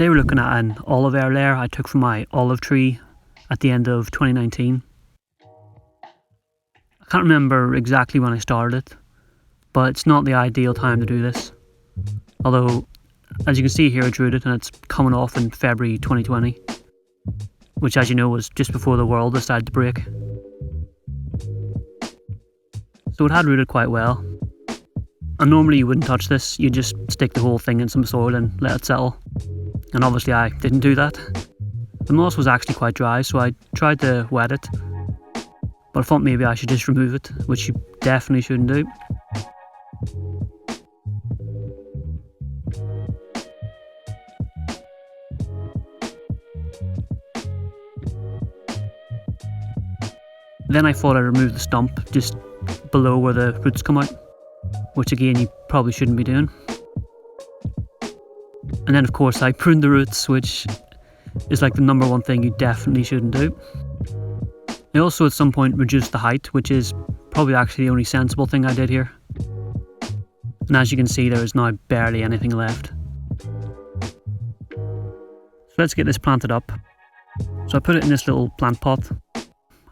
They were looking at an olive air layer I took from my olive tree at the end of 2019. I can't remember exactly when I started it, but it's not the ideal time to do this. Although, as you can see here, I drew it and it's coming off in February 2020, which, as you know, was just before the world decided to break. So it had rooted quite well. And normally you wouldn't touch this, you'd just stick the whole thing in some soil and let it settle. And obviously I didn't do that. The moss was actually quite dry, so I tried to wet it, but I thought maybe I should just remove it, which you definitely shouldn't do. Then I thought I'd remove the stump just below where the roots come out, which again you probably shouldn't be doing. And then of course I pruned the roots, which is like the number one thing you definitely shouldn't do. I also at some point reduced the height, which is probably actually the only sensible thing I did here. And as you can see, there is now barely anything left. So let's get this planted up. So I put it in this little plant pot,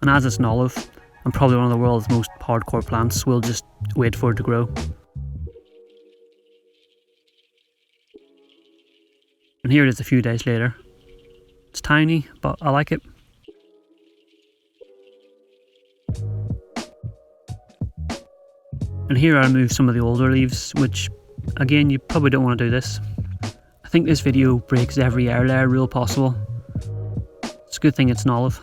and as it's an olive, and probably one of the world's most hardcore plants, we'll just wait for it to grow. And here it is a few days later. It's tiny, but I like it. And here I removed some of the older leaves, which again, you probably don't want to do this. I think this video breaks every air layer rule possible. It's a good thing it's an olive.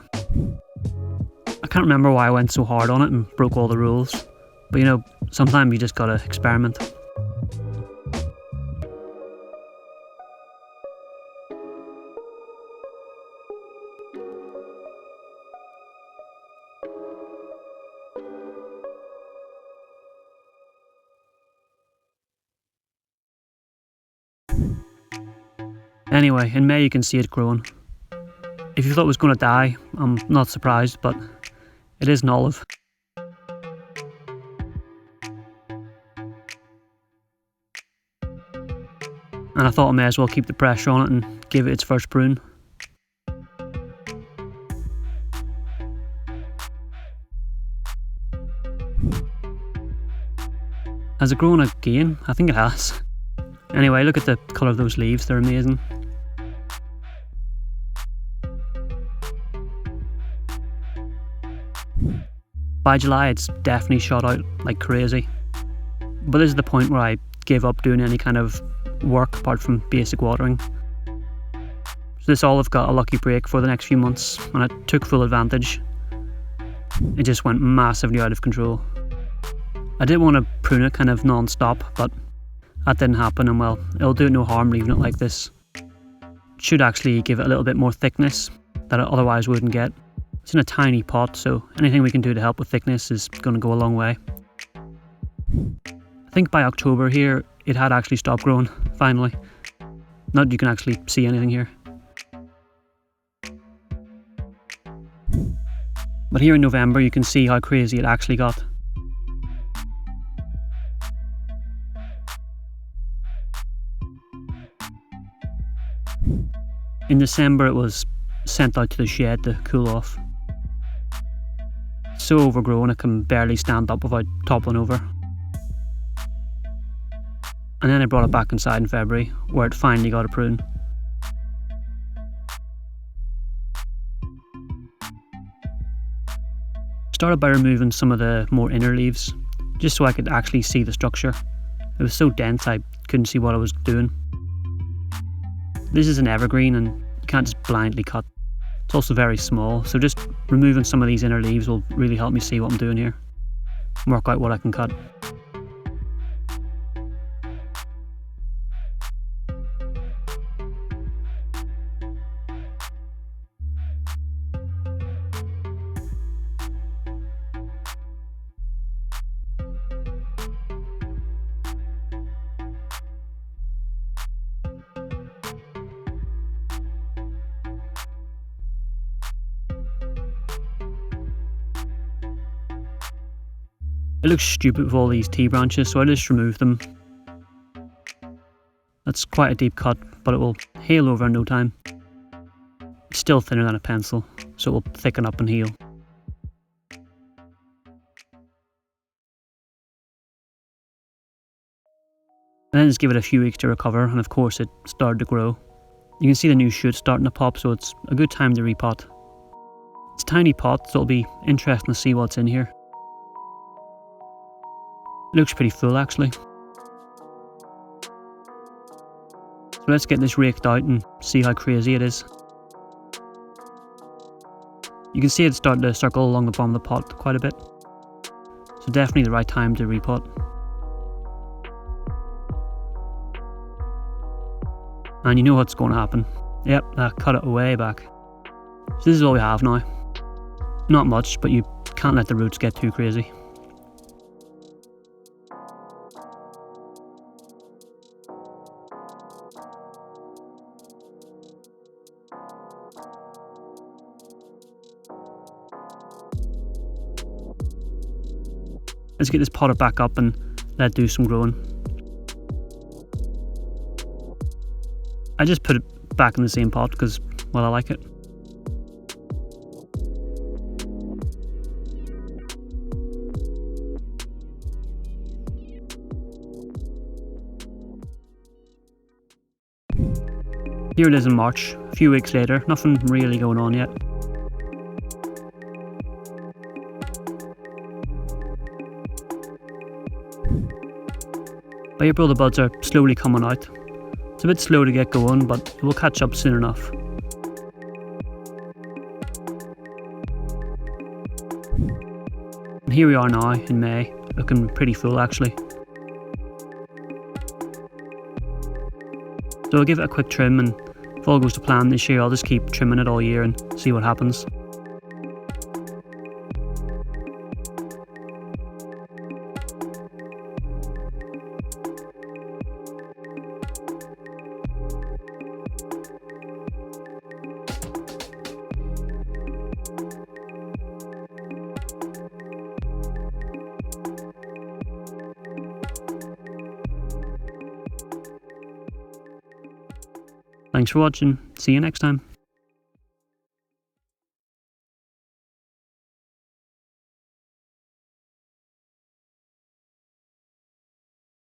I can't remember why I went so hard on it and broke all the rules, but you know, sometimes you just gotta experiment. Anyway, in May you can see it growing. If you thought it was going to die, I'm not surprised, but it is an olive. And I thought I may as well keep the pressure on it and give it its first prune. Has it grown again? I think it has. Anyway, look at the colour of those leaves, they're amazing. By July it's definitely shot out like crazy. But this is the point where I gave up doing any kind of work apart from basic watering. So this olive got a lucky break for the next few months, and I took full advantage. It just went massively out of control. I did want to prune it kind of non-stop, but that didn't happen, and well, it'll do it no harm leaving it like this. It should actually give it a little bit more thickness that it otherwise wouldn't get. It's in a tiny pot, so anything we can do to help with thickness is going to go a long way. I think by October here, it had actually stopped growing, finally. Not that you can actually see anything here. But here in November, you can see how crazy it actually got. In December, it was sent out to the shed to cool off. It's so overgrown it can barely stand up without toppling over. And then I brought it back inside in February, where it finally got a prune. Started by removing some of the more inner leaves, just so I could actually see the structure. It was so dense I couldn't see what I was doing. This is an evergreen and you can't just blindly cut. It's also very small, so just removing some of these inner leaves will really help me see what I'm doing here, work out what I can cut. It looks stupid with all these T branches, so I just removed them. That's quite a deep cut, but it will heal over in no time. It's still thinner than a pencil, so it will thicken up and heal. And then just give it a few weeks to recover, and of course it started to grow. You can see the new shoots starting to pop, so it's a good time to repot. It's a tiny pot, so it'll be interesting to see what's in here. It looks pretty full actually. So let's get this raked out and see how crazy it is. You can see it's starting to circle along the bottom of the pot quite a bit. So definitely the right time to repot. And you know what's going to happen. Yep, that cut it way back. So this is all we have now. Not much, but you can't let the roots get too crazy. Let's get this potted back up and let it do some growing. I just put it back in the same pot because, well, I like it. Here it is in March, a few weeks later, nothing really going on yet. By April the buds are slowly coming out. It's a bit slow to get going, but it will catch up soon enough. And here we are now in May, looking pretty full actually. So I'll give it a quick trim, and if all goes to plan this year I'll just keep trimming it all year and see what happens. Thanks for watching, see you next time.